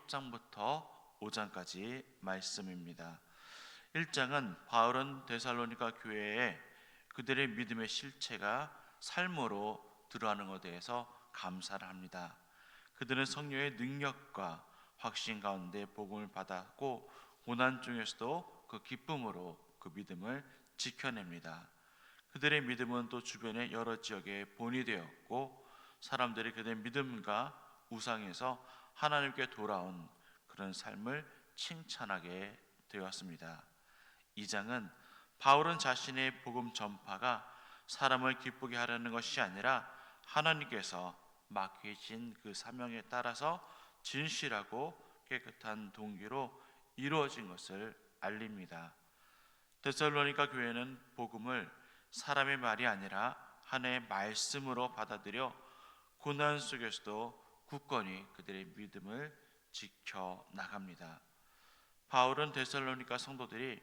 1장부터 5장까지 말씀입니다. 1장은 바울은 데살로니가 교회에 그들의 믿음의 실체가 삶으로 드러나는 것에 대해서 감사를 합니다. 그들은 성령의 능력과 확신 가운데 복음을 받았고 고난 중에서도 그 기쁨으로 그 믿음을 지켜냅니다. 그들의 믿음은 또 주변의 여러 지역에 본이 되었고 사람들이 그들의 믿음과 우상에서 하나님께 돌아온 그런 삶을 칭찬하게 되었습니다. 2장은 바울은 자신의 복음 전파가 사람을 기쁘게 하려는 것이 아니라 하나님께서 맡기신 그 사명에 따라서 진실하고 깨끗한 동기로 이루어진 것을 알립니다. 데살로니가 교회는 복음을 사람의 말이 아니라 하나님의 말씀으로 받아들여 고난 속에서도 굳건히 그들의 믿음을 지켜 나갑니다. 바울은 데살로니가 성도들이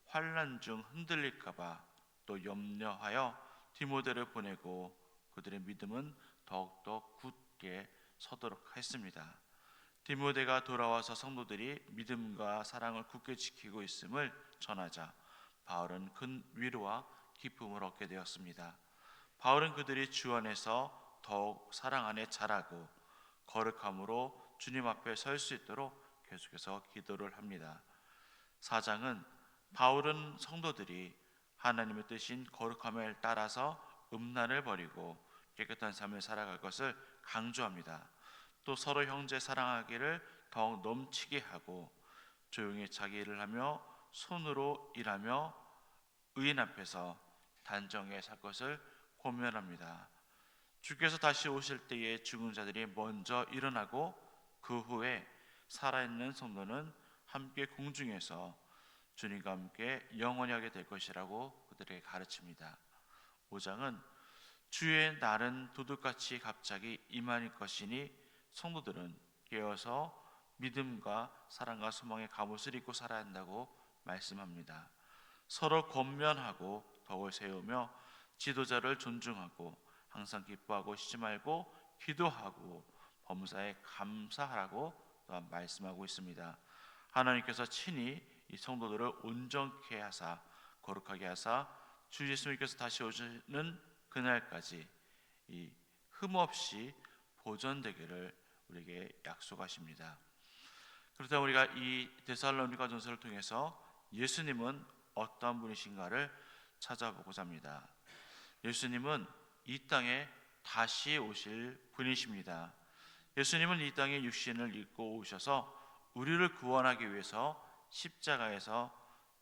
환난 중 흔들릴까봐 또 염려하여 디모데를 보내고 그들의 믿음은 더욱더 굳게 서도록 했습니다. 디모데가 돌아와서 성도들이 믿음과 사랑을 굳게 지키고 있음을 전하자 바울은 큰 위로와 기쁨을 얻게 되었습니다. 바울은 그들이 주 안에서 더욱 사랑 안에 자라고 거룩함으로 주님 앞에 설 수 있도록 계속해서 기도를 합니다. 4장은 바울은 성도들이 하나님의 뜻인 거룩함을 따라서 음란을 버리고 깨끗한 삶을 살아갈 것을 강조합니다. 또 서로 형제 사랑하기를 더욱 넘치게 하고 조용히 자기 일을 하며 손으로 일하며 의인 앞에서 단정히 살 것을 권면합니다. 주께서 다시 오실 때에 죽은 자들이 먼저 일어나고 그 후에 살아있는 성도는 함께 공중에서 주님과 함께 영원히 하게 될 것이라고 그들에게 가르칩니다. 5장은 주의 날은 도둑같이 갑자기 임할 것이니 성도들은 깨어서 믿음과 사랑과 소망의 갑옷을 입고 살아야 한다고 말씀합니다. 서로 권면하고 덕을 세우며 지도자를 존중하고 항상 기뻐하고 쉬지 말고 기도하고 범사에 감사하라고 또한 말씀하고 있습니다. 하나님께서 친히 이 성도들을 온전케 하사 거룩하게 하사 주 예수님께서 다시 오시는 그날까지 이 흠없이 보존되기를 우리에게 약속하십니다. 그렇다면 우리가 이 데살로니가 전서를 통해서 예수님은 어떤 분이신가를 찾아보고자 합니다. 예수님은 이 땅에 다시 오실 분이십니다. 예수님은 이 땅에 육신을 입고 오셔서 우리를 구원하기 위해서 십자가에서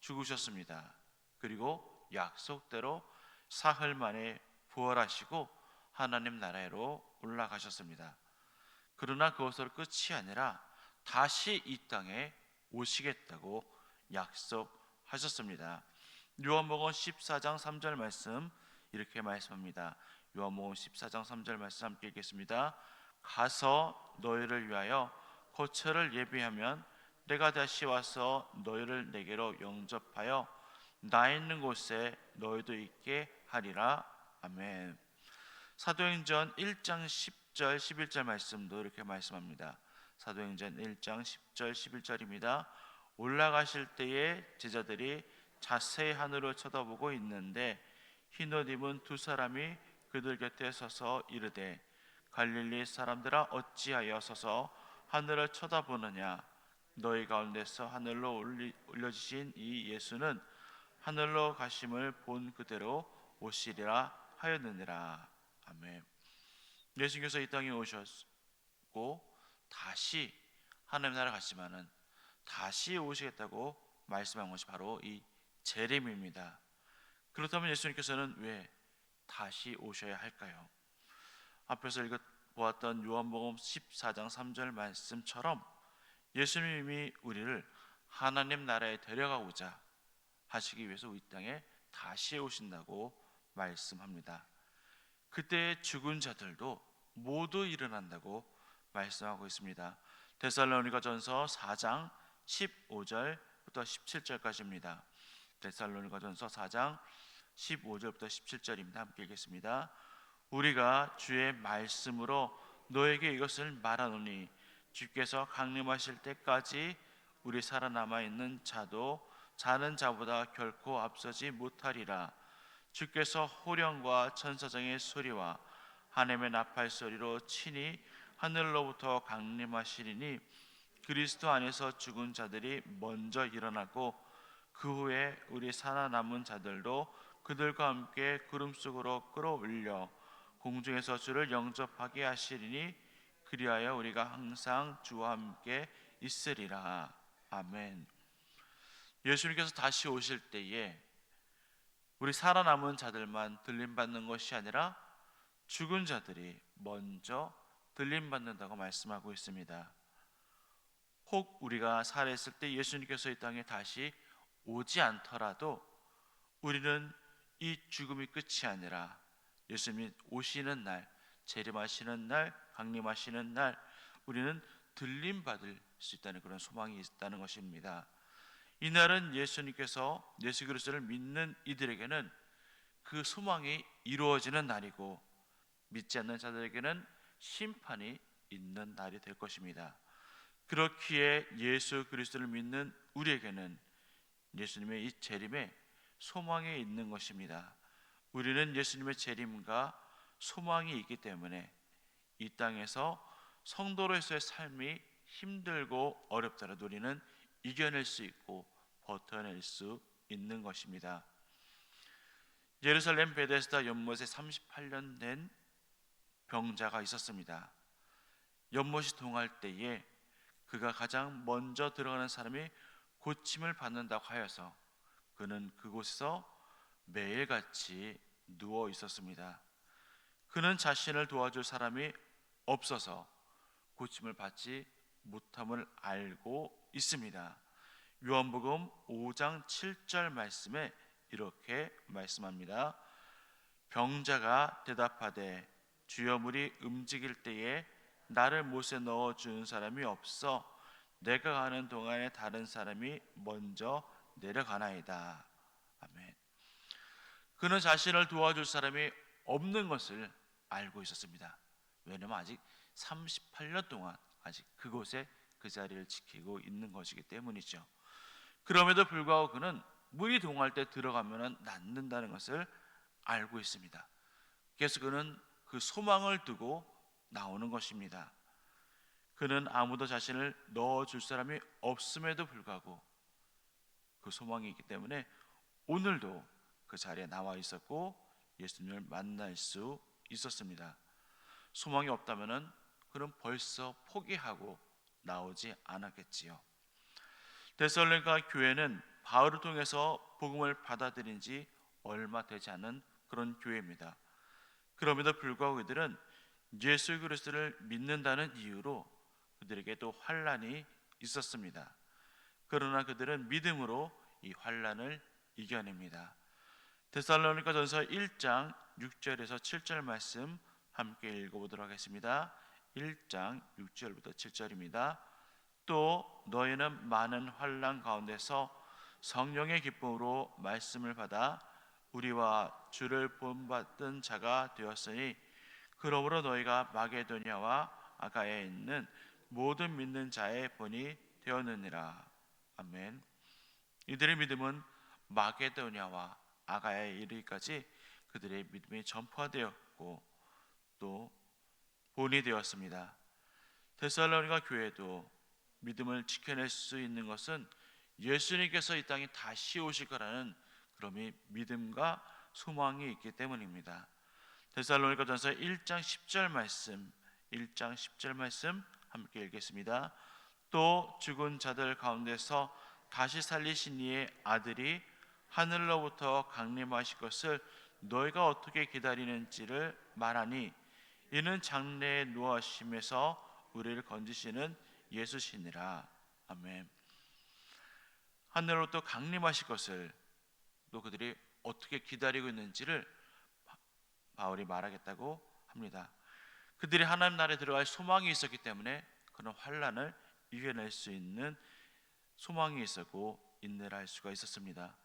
죽으셨습니다. 그리고 약속대로 사흘 만에 부활하시고 하나님 나라로 올라가셨습니다. 그러나 그것으로 끝이 아니라 다시 이 땅에 오시겠다고 약속하셨습니다. 요한복음 14장 3절 말씀 이렇게 말씀합니다. 요한복음 14장 3절 말씀 함께 읽겠습니다. 가서 너희를 위하여 거처를 예비하면 내가 다시 와서 너희를 내게로 영접하여 나 있는 곳에 너희도 있게 하리라. 아멘. 사도행전 1장 10절 11절 말씀도 이렇게 말씀합니다. 사도행전 1장 10절 11절입니다. 올라가실 때에 제자들이 자세히 하늘을 쳐다보고 있는데 흰옷 입은 두 사람이 그들 곁에 서서 이르되 갈릴리 사람들아 어찌하여 서서 하늘을 쳐다보느냐 너희 가운데서 하늘로 올려지신 이 예수는 하늘로 가심을 본 그대로 오시리라 하였느니라. 아멘. 예수님께서 이 땅에 오셨고 다시 하나님 나라 가시면은 다시 오시겠다고 말씀한 것이 바로 이 재림입니다. 그렇다면 예수님께서는 왜 다시 오셔야 할까요? 앞에서 읽어보았던 요한복음 14장 3절 말씀처럼 예수님이 우리를 하나님 나라에 데려가고자 하시기 위해서 이 땅에 다시 오신다고 말씀합니다. 그때 죽은 자들도 모두 일어난다고 말씀하고 있습니다. 데살로니가전서 4장 15절부터 17절까지입니다. 데살로니가전서 4장 15절부터 17절입니다. 함께 읽겠습니다. 우리가 주의 말씀으로 너에게 이것을 말하노니 주께서 강림하실 때까지 우리 살아남아 있는 자도 자는 자보다 결코 앞서지 못하리라. 주께서 호령과 천사장의 소리와 하나님의 나팔 소리로 친히 하늘로부터 강림하시리니 그리스도 안에서 죽은 자들이 먼저 일어나고 그 후에 우리 살아남은 자들도 그들과 함께 구름 속으로 끌어올려 공중에서 주를 영접하게 하시리니 그리하여 우리가 항상 주와 함께 있으리라. 아멘. 예수님께서 다시 오실 때에 우리 살아남은 자들만 들림받는 것이 아니라 죽은 자들이 먼저 들림받는다고 말씀하고 있습니다. 혹 우리가 살아있을 때 예수님께서 이 땅에 다시 오지 않더라도 우리는 이 죽음이 끝이 아니라 예수님이 오시는 날, 재림하시는 날, 강림하시는 날 우리는 들림받을 수 있다는 그런 소망이 있다는 것입니다. 이날은 예수님께서 예수 그리스도를 믿는 이들에게는 그 소망이 이루어지는 날이고 믿지 않는 자들에게는 심판이 있는 날이 될 것입니다. 그렇기에 예수 그리스도를 믿는 우리에게는 예수님의 이 재림에 소망이 있는 것입니다. 우리는 예수님의 재림과 소망이 있기 때문에 이 땅에서 성도로서의 삶이 힘들고 어렵더라도 우리는 이겨낼 수 있고 버텨낼 수 있는 것입니다. 예루살렘 베데스다 연못에 38년 된 병자가 있었습니다. 연못이 동할 때에 그가 가장 먼저 들어가는 사람이 고침을 받는다고 하여서 그는 그곳에서 매일같이 누워 있었습니다. 그는 자신을 도와줄 사람이 없어서 고침을 받지 못함을 알고 있습니다. 요한복음 5장 7절 말씀에 이렇게 말씀합니다. 병자가 대답하되 주여 물이 움직일 때에 나를 못에 넣어 주는 사람이 없어 내가 가는 동안에 다른 사람이 먼저 내려가나이다. 아멘. 그는 자신을 도와줄 사람이 없는 것을 알고 있었습니다. 왜냐하면 아직 38년 동안 아직 그곳에 그 자리를 지키고 있는 것이기 때문이죠. 그럼에도 불구하고 그는 물이 동할 때 들어가면 낫는다는 것을 알고 있습니다. 그래서 그는 그 소망을 두고 나오는 것입니다. 그는 아무도 자신을 넣어줄 사람이 없음에도 불구하고 그 소망이 있기 때문에 오늘도 그 자리에 나와 있었고 예수님을 만날 수 있었습니다. 소망이 없다면 그는 벌써 포기하고 나오지 않았겠지요. 데살로니가 교회는 바울을 통해서 복음을 받아들인 지 얼마 되지 않은 그런 교회입니다. 그럼에도 불구하고 그들은 예수 그리스도를 믿는다는 이유로 그들에게 또 환난이 있었습니다. 그러나 그들은 믿음으로 이 환난을 이겨냅니다. 데살로니가 전서 1장 6절에서 7절 말씀 함께 읽어보도록 하겠습니다. 1장 6절부터 7절입니다. 또 너희는 많은 환난 가운데서 성령의 기쁨으로 말씀을 받아 우리와 주를 본받던 자가 되었으니 그러므로 너희가 마게도냐와 아가야에 있는 모든 믿는 자의 본이 되었느니라. 아멘. 이들의 믿음은 마게도냐와 아가야에 이르기까지 그들의 믿음이 전파되었고 또 본이 되었습니다. 데살로니가 교회도 믿음을 지켜낼 수 있는 것은 예수님께서 이 땅에 다시 오실 거라는 그런 믿음과 소망이 있기 때문입니다. 데살로니가 전서 1장 10절 말씀 1장 10절 말씀 함께 읽겠습니다. 또 죽은 자들 가운데서 다시 살리신 이의 아들이 하늘로부터 강림하실 것을 너희가 어떻게 기다리는지를 말하니 이는 장래에 누워심에서 우리를 건지시는 예수시니라. 아멘. 하늘로부터 강림하실 것을 또 그들이 어떻게 기다리고 있는지를 바울이 말하겠다고 합니다. 그들이 하나님 나라에 들어갈 소망이 있었기 때문에 그런 환난을 이겨낼 수 있는 소망이 있었고 인내를 할 수가 있었습니다.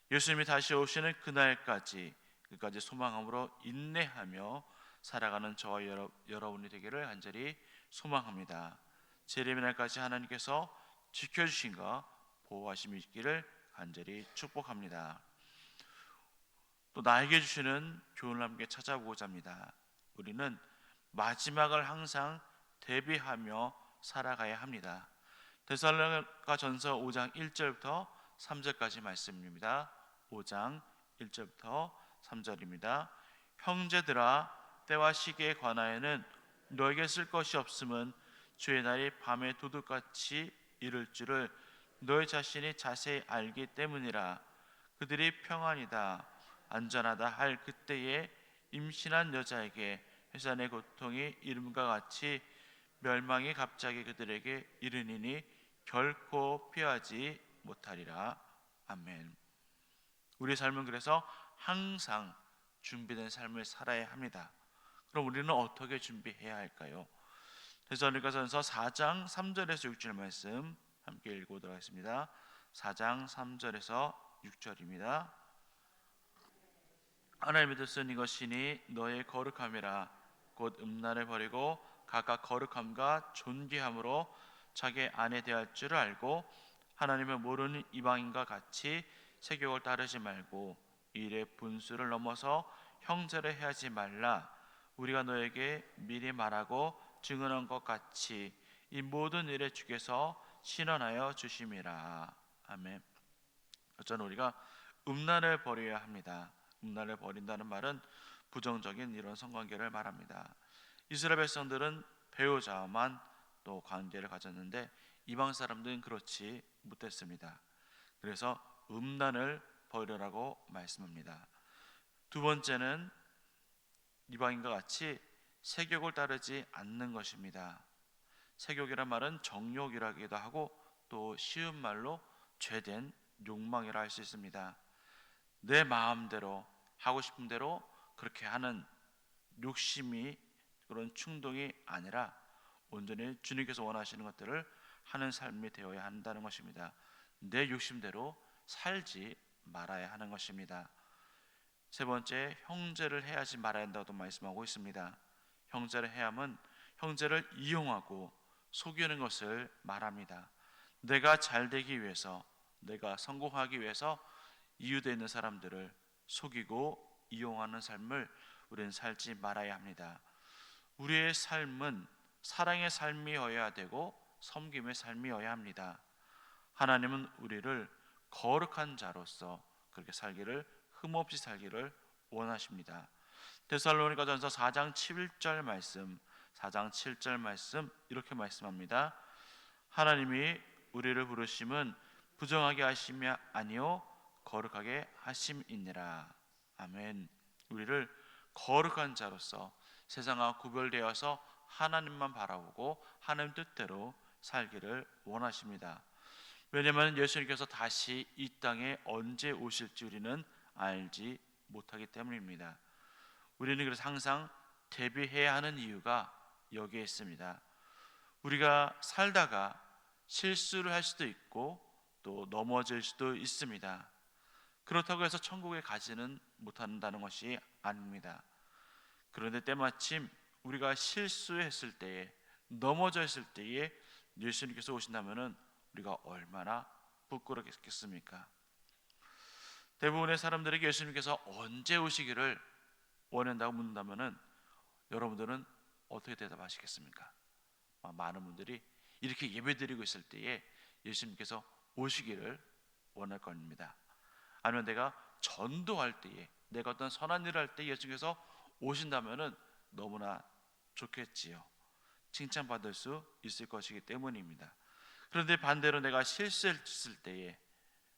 예수님이 다시 오시는 그날까지 그까지 소망함으로 인내하며 살아가는 저와 여러분이 되기를 간절히 소망합니다. 재림의 날까지 하나님께서 지켜주신가 보호하심이 있기를 간절히 축복합니다. 또 나에게 주시는 교훈을 함께 찾아보고자 합니다. 우리는 마지막을 항상 대비하며 살아가야 합니다. 데살로니가전서 5장 1절부터 3절까지 말씀입니다. 5장 1절부터 3절입니다. 형제들아, 때와 시기에 관하여는 너에게 쓸 것이 없음은 주의 날이 밤에 도둑같이 이를 줄을 너희 자신이 자세히 알기 때문이라. 그들이 평안이다 안전하다 할 그때에 임신한 여자에게 해산의 고통이 이름과 같이 멸망이 갑자기 그들에게 이르니니 결코 피하지 못하리라. 아멘. 우리의 삶은 그래서 항상 준비된 삶을 살아야 합니다. 그럼 우리는 어떻게 준비해야 할까요? 데살로니가전서 4장 3절에서 6절 말씀 함께 읽어보도록 하겠습니다. 4장 3절에서 6절입니다. 하나님의 뜻은 이것이니 너의 거룩함이라. 곧 음란을 버리고 각각 거룩함과 존귀함으로 자기 아내 대할 줄을 알고 하나님을 모르는 이방인과 같이 세욕을 따르지 말고 일의 분수를 넘어서 형제를 해하지 말라. 우리가 너에게 미리 말하고 증언한 것 같이 이 모든 일에 주께서 신원하여 주심이라. 아멘. 어쩌면 우리가 음란을 버려야 합니다. 음란을 버린다는 말은 부정적인 이런 성관계를 말합니다. 이스라엘 백성들은 배우자와만 또 관계를 가졌는데 이방 사람들은 그렇지 못했습니다. 그래서 음란을 버리라고 말씀합니다. 두 번째는 이방인과 같이 세욕을 따르지 않는 것입니다. 세욕이란 말은 정욕이라기도 하고 또 쉬운 말로 죄된 욕망이라 할 수 있습니다. 내 마음대로 하고 싶은 대로 그렇게 하는 욕심이 그런 충동이 아니라 온전히 주님께서 원하시는 것들을 하는 삶이 되어야 한다는 것입니다. 내 욕심대로 살지 말아야 하는 것입니다. 세 번째, 형제를 해하지 말아야 한다고 말씀하고 있습니다. 형제를 해함은 형제를 이용하고 속이는 것을 말합니다. 내가 잘되기 위해서, 내가 성공하기 위해서 이유되어 있는 사람들을 속이고 이용하는 삶을 우리는 살지 말아야 합니다. 우리의 삶은 사랑의 삶이어야 되고 섬김의 삶이어야 합니다. 하나님은 우리를 거룩한 자로서 그렇게 살기를, 흠없이 살기를 원하십니다. 데살로니가전서 4장 7절 말씀, 4장 7절 말씀 이렇게 말씀합니다. 하나님이 우리를 부르심은 부정하게 하심이 아니요 거룩하게 하심이니라. 아멘. 우리를 거룩한 자로서 세상과 구별되어서 하나님만 바라보고 하나님 뜻대로 살기를 원하십니다. 왜냐하면 예수님께서 다시 이 땅에 언제 오실지 우리는 알지 못하기 때문입니다. 우리는 그래서 항상 대비해야 하는 이유가 여기에 있습니다. 우리가 살다가 실수를 할 수도 있고 또 넘어질 수도 있습니다. 그렇다고 해서 천국에 가지는 못한다는 것이 아닙니다. 그런데 때마침 우리가 실수했을 때에, 넘어졌을 때에 예수님께서 오신다면 우리가 얼마나 부끄럽겠습니까? 대부분의 사람들에게 예수님께서 언제 오시기를 원한다고 묻는다면 여러분들은 어떻게 대답하시겠습니까? 많은 분들이 이렇게 예배드리고 있을 때에 예수님께서 오시기를 원할 겁니다. 아니면 내가 전도할 때에, 내가 어떤 선한 일을 할 때 예수님께서 오신다면 너무나 좋겠지요. 칭찬받을 수 있을 것이기 때문입니다. 그런데 반대로 내가 실수했을 때에,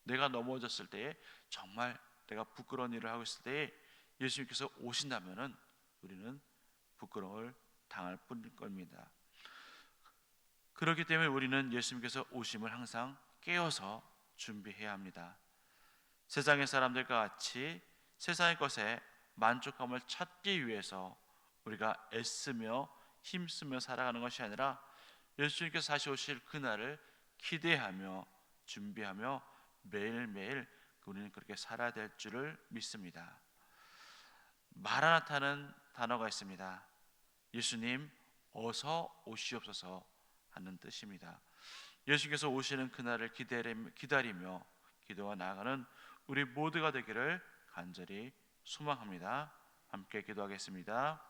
내가 넘어졌을 때에, 정말 내가 부끄러운 일을 하고 있을 때에 예수님께서 오신다면 우리는 부끄러움을 당할 뿐일 겁니다. 그렇기 때문에 우리는 예수님께서 오심을 항상 깨어서 준비해야 합니다. 세상의 사람들과 같이 세상의 것에 만족감을 찾기 위해서 우리가 애쓰며 힘쓰며 살아가는 것이 아니라 예수님께서 다시 오실 그날을 기대하며 준비하며 매일매일 우리는 그렇게 살아야 될 줄을 믿습니다. 마라나타는 단어가 있습니다. 예수님 어서 오시옵소서 하는 뜻입니다. 예수께서 오시는 그날을 기다리며 기도와 나아가는 우리 모두가 되기를 간절히 소망합니다. 함께 기도하겠습니다.